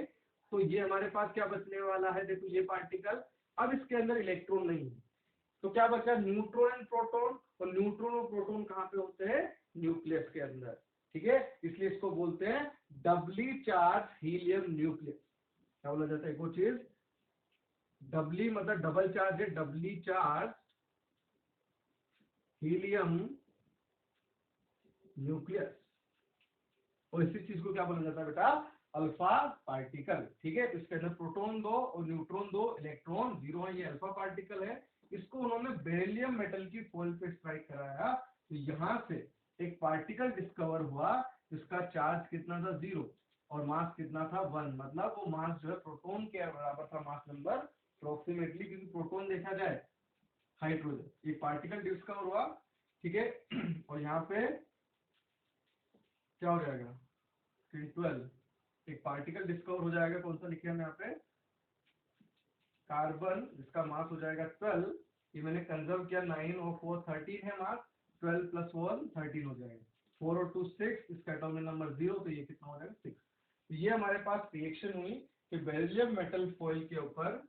तो ये हमारे पास क्या बचने वाला है, देखो ये पार्टिकल अब इसके अंदर इलेक्ट्रॉन नहीं है, तो क्या बचा, न्यूट्रॉन एंड प्रोटॉन। और न्यूट्रॉन और प्रोटॉन कहाँ पे होते हैं, न्यूक्लियस के अंदर, ठीक है। इसलिए इसको बोलते हैं डबली चार्ज हीलियम न्यूक्लियस। क्या बोला जाता है, एक और चीज, डबली मतलब डबल चार्ज है, डबली चार्ज हीलियम न्यूक्लियस। और इसी चीज को क्या बोला जाता है बेटा, अल्फा पार्टिकल, ठीक है। तो इसके अंदर प्रोटॉन 2 और न्यूट्रॉन 2, इलेक्ट्रॉन 0 है, ये अल्फा पार्टिकल है। इसको उन्होंने बेरिलियम मेटल की फॉइल पे स्ट्राइक कराया, तो यहां से एक पार्टिकल डिस्कवर हुआ जिसका चार्ज कितना था, 0, और मास कितना था, 1। मतलब वो मास जो है प्रोटॉन के बराबर था, मास नंबर अप्रोक्सीमेटली, क्योंकि प्रोटॉन देखा जाए हाइड्रोजन, एक पार्टिकल डिस्कवर हुआ, ठीक है। और यहाँ पे क्या हो जाएगा, 12, एक पार्टिकल डिस्कवर हो जाएगा, कौन सा लिखे हम यहाँ पे, कार्बन, जिसका मास हो जाएगा 12। ये मैंने कंजर्व किया, 9 और 4 13 है मास, 12 प्लस 1 13 हो जाएगा, 4 और 2 6, इसका एटॉमिक नंबर 0, तो ये कितना हो जाएगा, 6। तो ये हमारे पास रिएक्शन हुई कि बेरिलियम मेटल फॉइल के ऊपर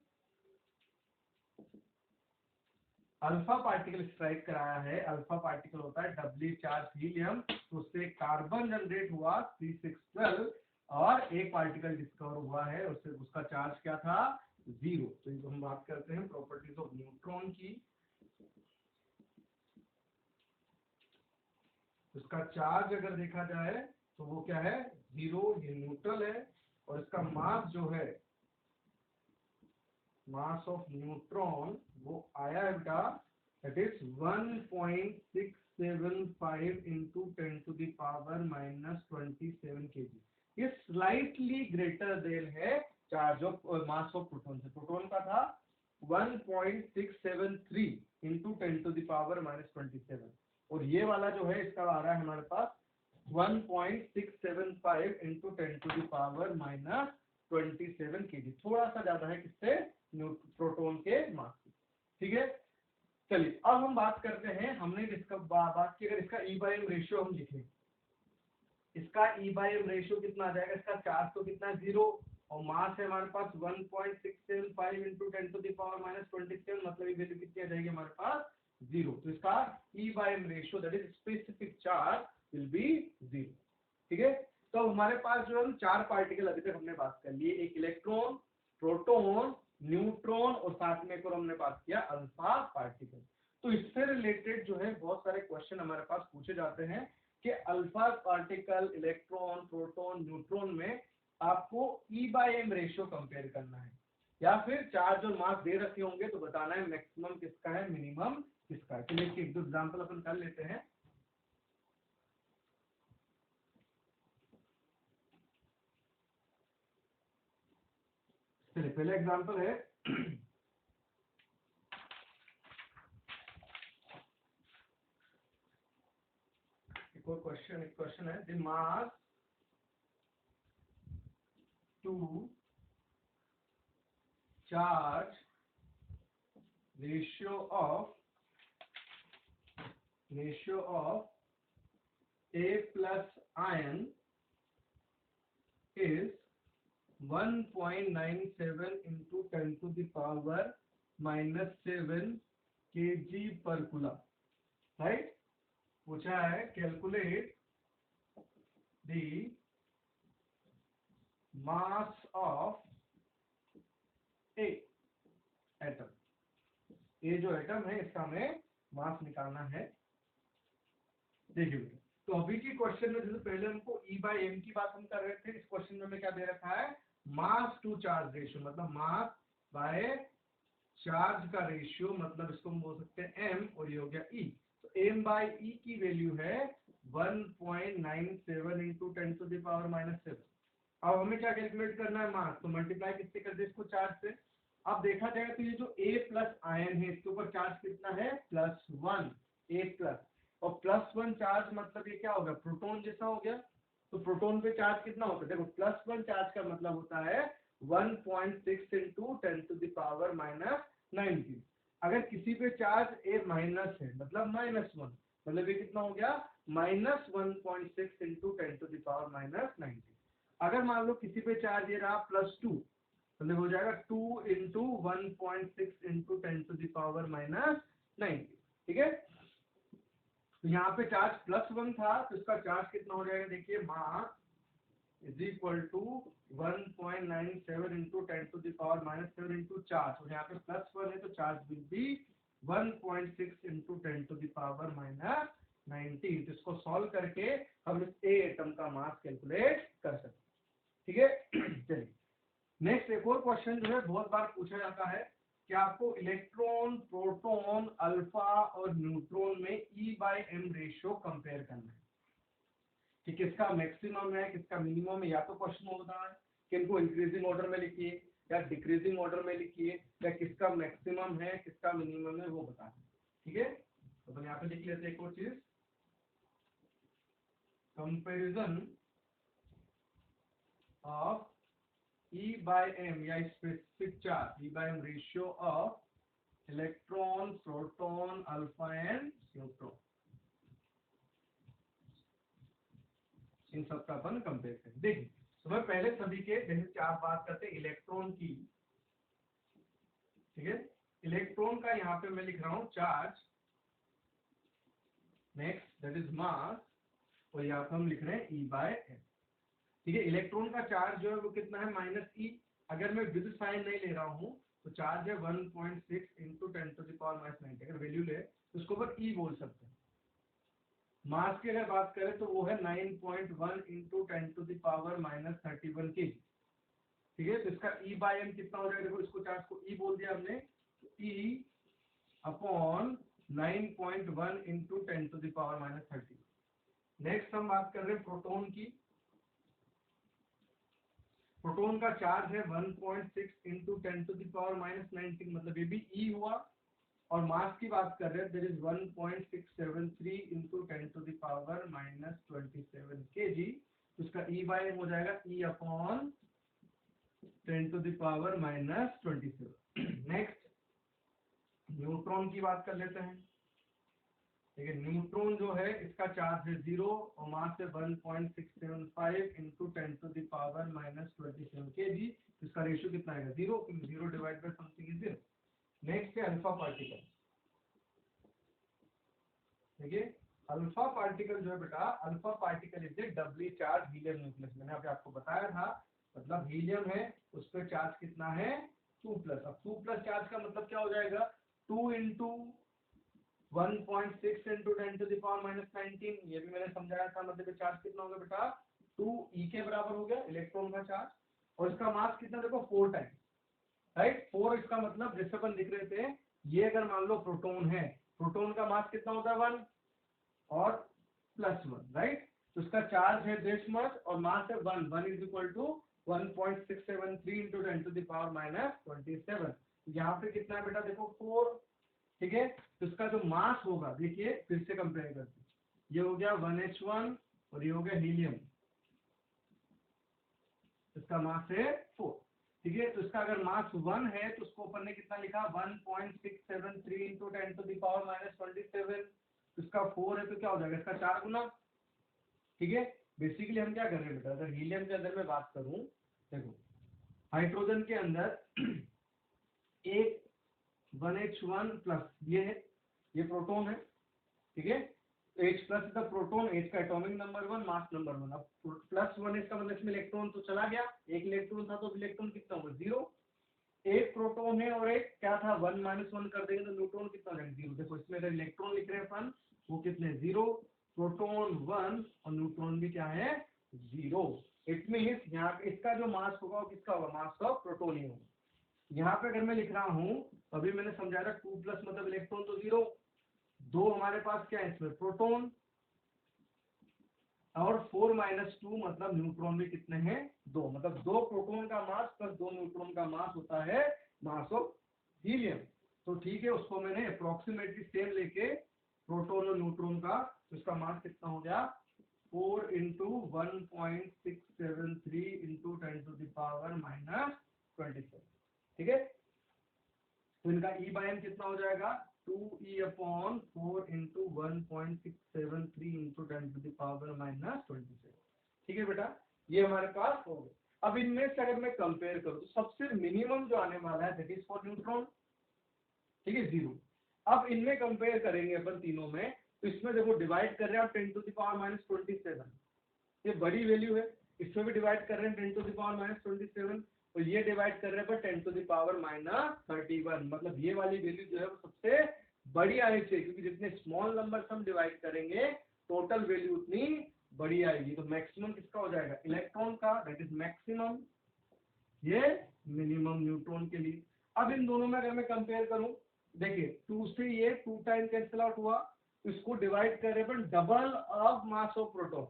अल्फा पार्टिकल स्ट्राइक कराया है। अल्फा पार्टिकल होता है डबली चार्ज हीलियम, तो उससे कार्बन जनरेट हुआ 3 6 12, और एक पार्टिकल डिस्कवर हुआ है, उससे उसका चार्ज क्या था, 0। तो इनको हम बात करते हैं प्रॉपर्टीज ऑफ न्यूट्रॉन की। उसका चार्ज अगर देखा जाए तो वो क्या है, 0, ये न्यूट्रल है। और इसका मास जो है, मास ऑफ न्यूट्रॉन वो आया है बेटा, दैट इज 1.675 इंटू 10⁻⁻27 kg। ये स्लाइटली ग्रेटर देन है charge of mass of proton से। प्रोटॉन का था 1.673 इंटू 10⁻⁻27, और ये वाला जो है इसका आ रहा है हमारे पास 1.675 इंटू 10⁻⁻27 kg, थोड़ा सा ज्यादा है किससे, प्रोटॉन के मास से, ठीक है। चलिए अब हम बात करते हैं, हमने इसका बात की, अगर इसका ई बाय एम रेशियो हम लिखें, इसका ई बाय एम रेशियो कितना आ जाएगा, इसका चार्ज तो कितना, 0, और मास है हमारे पास 1.675 इंटू 10⁻⁻27, मतलब ये वैल्यू कितनी आ जाएगी हमारे पास, 0। तो इसका E by M ratio that is specific charge will be 0, ठीक है। तो हमारे पास जो है 4 पार्टिकल अभी तक हमने बात कर लिए, एक इलेक्ट्रॉन, प्रोटॉन, न्यूट्रॉन, और साथ में एक और हमने बात किया अल्फा पार्टिकल। तो इससे रिलेटेड जो है बहुत सारे क्वेश्चन हमारे पास पूछे जाते हैं कि alpha particle, electron, proton, neutron में आपको E by M ratio compare करना है, या फिर चार्ज और मास दे रखे होंगे तो बताना है मैक्सिमम किसका है, मिनिमम किसका है। चलिए एक दो एग्जांपल अपन कर लेते हैं। चलिए पहला एग्जांपल है, एक क्वेश्चन है, the mass to charge ratio of A plus ion is 1.97 into 10⁻⁻7 kg per coulomb, right. पूछा है calculate the mass of A atom. ये जो एटम है इसका हमें मास निकालना है। देखिए बेटा, तो अभी की क्वेश्चन में जैसे पहले हमको ई बाय एम की बात हम कर रहे थे, इस क्वेश्चन में हमें क्या दे रखा है, मास टू चार्ज रेशियो, मतलब मास बाय चार्ज का रेशियो, मतलब इसको हम बोल सकते हैं एम, और ये हो गया ई। तो एम बाय ई की वैल्यू है 1.97 इंटू 10⁻⁻7। अब हमें क्या कैलकुलेट करना है, मास, तो मल्टीप्लाई किससे कर दे इसको, चार्ज से। अब देखा जाए तो ये जो A प्लस आयन है इसके ऊपर चार्ज कितना है, +1, A प्लस, और +1 चार्ज मतलब ये क्या होगा, प्रोटॉन जैसा हो गया। तो प्रोटॉन पे चार्ज कितना होता है, देखो +1 चार्ज का मतलब होता है 1.6 इंटू 10⁻⁻19। अगर किसी पे चार्ज A माइनस है मतलब -1, मतलब ये कितना हो गया, -1.6 इंटू 10⁻⁻19। अगर मान लो किसी पे चार्ज ये रहा +2, मतलब हो जाएगा 2 इंटू 1.6 इंटू 10⁻⁻⁹ ठीक है। तो यहाँ पे चार्ज +1 था, तो इसका चार्ज कितना हो जाएगा, देखिए mass is equal to 1.97 into 10⁻⁻7 into charge, और यहाँ पे +1 है तो चार्ज विल बी 1.6 इंटू 10⁻⁻19। तो इसको सॉल्व करके हम इस ए एटम का मास कैलकुलेट कर सकते हैं, ठीक है। चलिए नेक्स्ट एक और क्वेश्चन जो है बहुत बार पूछा जाता है कि आपको इलेक्ट्रॉन, प्रोटॉन, अल्फा और न्यूट्रॉन में E/m रेशियो कंपेयर करना है कि किसका मैक्सिमम है, किसका मिनिमम है। या तो क्वेश्चन होता है कि इनको इंक्रीजिंग ऑर्डर में लिखिए या डिक्रीजिंग ऑर्डर में लिखिए, या किसका मैक्सिमम है किसका मिनिमम है वो बताएं, ठीक है। तो अपन यहाँ पे लिख लेते हैं एक और चीज, कंपेरिजन ऑफ E/m या specific charge E/m ratio of electron, proton, alpha and neutron, इन सब का अपन कंपेयर करें। देखिए तो मैं पहले सभी के जैसे चार बात करते हैं इलेक्ट्रॉन की, ठीक है। इलेक्ट्रॉन का यहाँ पे मैं लिख रहा हूँ charge, next that is mass, और यहाँ पे हम लिख रहे हैं E/m, ठीक है। इलेक्ट्रॉन का चार्ज जो है वो कितना है -e, अगर मैं विद साइन नहीं ले रहा हूँ तो चार्ज है 1.6 इंटू 10⁻⁹, अगर वैल्यू ले तो उसको अपन ई बोल सकते हैं। मास की अगर बात करें तो वो है 9.1 इंटू 10⁻⁻31 kg, ठीक है। तो इसका E/m कितना हो जाएगा, देखो इसको चार्ज को ई बोल दिया हमने, E अपॉन 9.1 इंटू 10⁻⁻30। नेक्स्ट हम बात कर रहे हैं प्रोटॉन की। प्रोटॉन का चार्ज है 1.6 इंटू 10⁻⁻19, मतलब ये भी ई हुआ, और मास की बात कर रहे हैं देयर इज 1.673 इंटू 10⁻⁻27 kg, उसका E/m हो जाएगा E अपॉन 10⁻⁻27। नेक्स्ट न्यूट्रॉन की बात कर लेते हैं, ठीक है। न्यूट्रॉन जो है इसका चार्ज है 0 और मास है 1.675 इंटू 10⁻⁻27 kg, इसका रेशियो कितना आएगा 0, क्योंकि 0 divide by something is 0। Next है अल्फा पार्टिकल, देखिए अल्फा पार्टिकल जो है बेटा, alpha particle is a doubly charged helium nucleus, मैंने अभी आपको बताया था, मतलब हीलियम है उस पर चार्ज कितना है 2+। अब 2+ चार्ज का मतलब क्या हो जाएगा, 2 इंटू 1.6 इंटू 10⁻⁻19, ये भी मैंने समझाया था, मतलब चार्ज कितना होगा बेटा 2e के बराबर हो गया इलेक्ट्रॉन का चार्ज, और इसका मास कितना देखो 4 टाइम्स, राइट। 4 इसका मतलब जैसे अपन लिख रहे थे, ये अगर मान लो प्रोटॉन है, प्रोटॉन का मास कितना होता है 1 और +1, राइट। तो इसका चार्ज है दिस मच और मास है 1 इज इक्वल टू 1.673 इंटू 10⁻⁻27। यहाँ पे कितना है बेटा देखो 4, ठीक है। तो इसका जो मास होगा, देखिए फिर से कंपेयर करते हैं, ये हो गया 1H1 और ये हो गया हीलियम, इसका मास है 4, ठीक है। तो इसका अगर मास 1 है तो उसको अपन ने कितना लिखा 1.673 इंटू 10⁻⁻27, इसका 4 है तो क्या हो जाएगा इसका 4 गुना, ठीक है। बेसिकली हम क्या कर रहे हैं बेटा, अगर हीलियम के अंदर मैं बात करूं, देखो हाइड्रोजन के अंदर एक 1H1 प्लस ये है, ये प्रोटॉन है, ठीक है। H plus the proton, H का एटॉमिक नंबर 1, मास नंबर 1। अब +1 इसका मतलब इसमें इलेक्ट्रॉन तो चला गया, एक इलेक्ट्रॉन था तो इलेक्ट्रॉन कितना होगा 0, एक प्रोटॉन है और एक क्या था 1 - 1 कर देंगे तो न्यूट्रॉन कितना हो जाएगा 0। देखो इसमें अगर इलेक्ट्रॉन लिख रहे हैं अपन, वो कितने 0, प्रोटॉन 1 और न्यूट्रॉन भी क्या है 0। इट मींस यहाँ पे इसका जो मास होगा वो किसका होगा, मास ऑफ प्रोटॉन ही होगा। यहाँ पे अगर मैं लिख रहा हूँ, अभी मैंने समझाया 2+ मतलब इलेक्ट्रॉन तो 0, 2 हमारे पास क्या है इसमें प्रोटॉन, और 4 - 2 मतलब न्यूट्रॉन भी कितने हैं 2, मतलब 2 प्रोटॉन का मास प्लस 2 न्यूट्रॉन का मास होता है मास ऑफ हीलियम। तो ठीक है, उसको मैंने अप्रोक्सीमेटली सेम लेके प्रोटॉन और न्यूट्रॉन का, तो इसका मास कितना हो गया 4 इंटू 1.673 इंटू 10⁻⁻27, ठीक है। तो इनका E/m कितना हो जाएगा 2e अपॉन 4 इंटू 1.673 इंटू 10⁻⁻27, ठीक है बेटा, ये हमारे पास हो गया। अब इनमें से अगर मैं कंपेयर करूं तो सबसे मिनिमम जो आने वाला है दैट इज फॉर न्यूट्रॉन, ठीक है 0। अब इनमें कंपेयर करेंगे अपन तीनों में, तो इसमें देखो डिवाइड कर रहे हैं आप 10⁻⁻27, ये बड़ी वैल्यू है। इसमें भी डिवाइड कर रहे हैं 10⁻⁻27, और ये डिवाइड कर रहे हैं पर 10⁻⁻31, मतलब ये वाली वैल्यू जो है वो सबसे बड़ी आनी चाहिए, क्योंकि जितने स्मॉल नंबर हम डिवाइड करेंगे टोटल वैल्यू उतनी बड़ी आएगी। तो मैक्सिमम किसका हो जाएगा, इलेक्ट्रॉन का, दैट इज मैक्सिमम, ये मिनिमम न्यूट्रॉन के लिए। अब इन दोनों में अगर मैं कंपेयर करूं, देखिए 2 से ये 2 टाइम कैंसिल आउट हुआ, तो इसको डिवाइड कर रहे हैं double of mass of proton,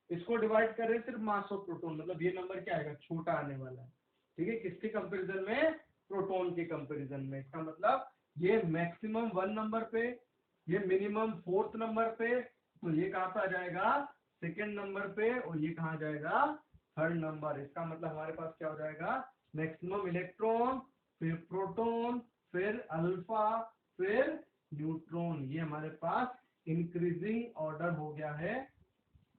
इसको डिवाइड कर रहे हैं सिर्फ मास ऑफ प्रोटॉन, मतलब ये नंबर क्या आएगा, छोटा आने वाला है, ठीक है, किसके कंपैरिजन में, प्रोटॉन के कंपैरिजन में। इसका मतलब ये मैक्सिमम 1 नंबर पे, ये मिनिमम 4th नंबर पे, तो ये कहां पे आ जाएगा, 2nd नंबर पे, और ये कहां जाएगा, 3rd नंबर। इसका मतलब हमारे पास क्या हो जाएगा, मैक्सिमम इलेक्ट्रॉन, फिर प्रोटॉन, फिर अल्फा, फिर न्यूट्रॉन। ये हमारे पास इंक्रीजिंग ऑर्डर हो गया है,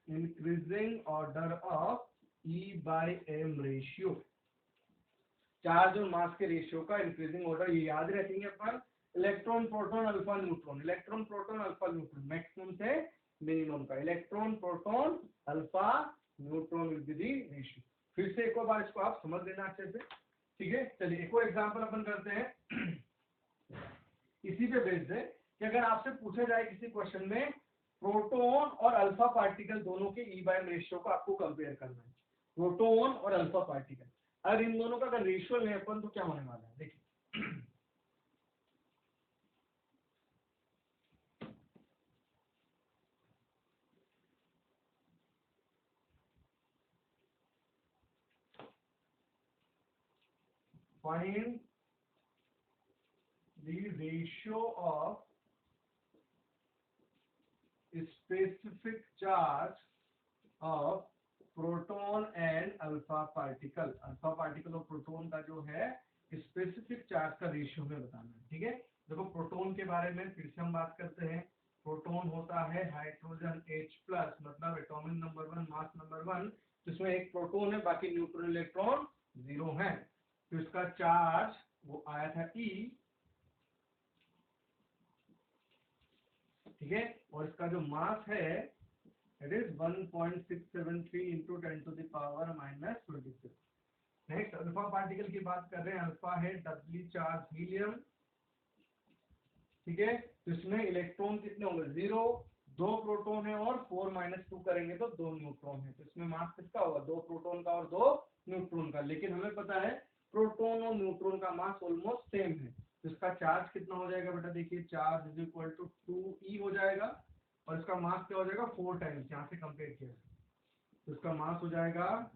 increasing order of E/m ratio, charge और मास के रेशियो का इंक्रीजिंग ऑर्डर। ये याद रखेंगे अपन, electron proton alpha neutron, electron proton alpha neutron, maximum से मिनिमम का electron proton alpha neutron with the ratio. फिर से एक और बार इसको आप समझ लेना अच्छे से, ठीक है। चलिए एक और एग्जांपल अपन करते हैं इसी पे बेस्ड है, कि अगर आपसे पूछा जाए किसी क्वेश्चन में प्रोटॉन और अल्फा पार्टिकल दोनों के E/m रेशियो को आपको कंपेयर करना है, प्रोटॉन और अल्फा पार्टिकल, अगर इन दोनों का अगर रेशियो लें अपन तो क्या होने वाला है, देखिए find the ratio of specific charge of proton and alpha particle, alpha particle और प्रोटॉन का जो है स्पेसिफिक चार्ज का रेशियो में बताना है, ठीक है। देखो प्रोटॉन के बारे में फिर से हम बात करते हैं। प्रोटॉन होता है हाइड्रोजन H+, मतलब एटॉमिक नंबर 1, मास नंबर 1, जिसमें एक प्रोटॉन है, बाकी न्यूट्रॉन इलेक्ट्रॉन 0 है। तो इसका चार्ज वो आया था E, ठीक है, और इसका जो मास है it is 1.673 into 10⁻⁻26। Next alpha particle की बात कर रहे हैं, अल्फा है डबली चार्ज हीलियम, ठीक है। तो इसमें इलेक्ट्रॉन कितने होंगे, 0, 2 प्रोटॉन है, और 4 - 2 करेंगे तो 2 न्यूट्रॉन है। तो इसमें मास किसका होगा, 2 प्रोटॉन का और 2 न्यूट्रॉन का। लेकिन हमें पता है प्रोटॉन और न्यूट्रॉन का मास ऑलमोस्ट सेम है, तो इसका चार्ज कितना हो जाएगा बेटा, देखिए charge is equal to 2E हो जाएगा, और इसका मास क्या हो जाएगा, 4 टाइम्स, यहाँ से कंपेयर किया तो इसका मास हो जाएगा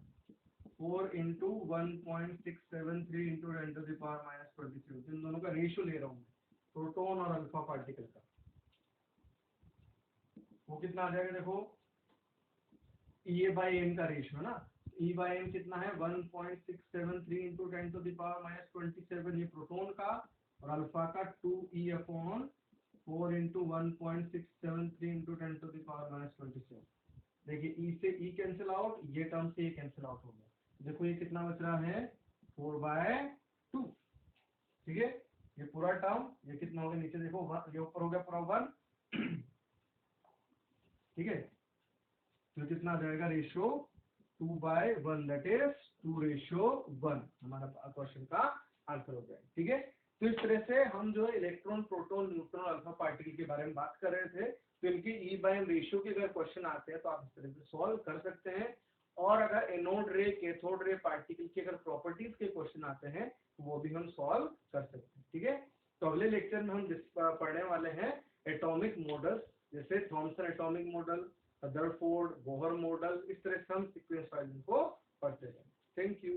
4 × 1.673 × 10⁻⁻26। इन दोनों का रेशियो ले रहा हूँ प्रोटॉन और अल्फा पार्टिकल का, वो कितना आ जाएगा, देखो E/m का रेशियो ना, E/m कितना है 1.673 × 10⁻⁻27, ये प्रोटॉन का, और अल्फा का 2E/4 × 1.673 × 10⁻⁻27। देखिए E से E कैंसिल आउट, ये टर्म से ये कैंसिल आउट हो गया, देखो ये कितना बच रहा है 4/2, ठीक है। ये पूरा टर्म, ये कितना हो गया, नीचे देखो ये ऊपर हो गया पूरा 1, ठीक है। तो कितना आ जाएगा रेशियो 2/1, दैट इज 2:1, हमारा क्वेश्चन का आंसर हो जाएगा, ठीक है। तो इस तरह से हम जो है electron proton neutron alpha particle के बारे में बात कर रहे थे। तो इनकी E/m रेशियो के अगर क्वेश्चन आते हैं तो आप इस तरह से सॉल्व कर सकते हैं, और अगर एनोड रे कैथोड रे पार्टिकल की अगर प्रॉपर्टीज के क्वेश्चन आते हैं तो वो भी हम सॉल्व कर सकते हैं, ठीक है। तो अगले लेक्चर में हम पढ़ने वाले हैं एटॉमिक मॉडल्स, जैसे Thomson atomic model, Rutherford Bohr model, इस तरह से हम सीक्वेंस वाइज को पढ़ते हैं। Thank you.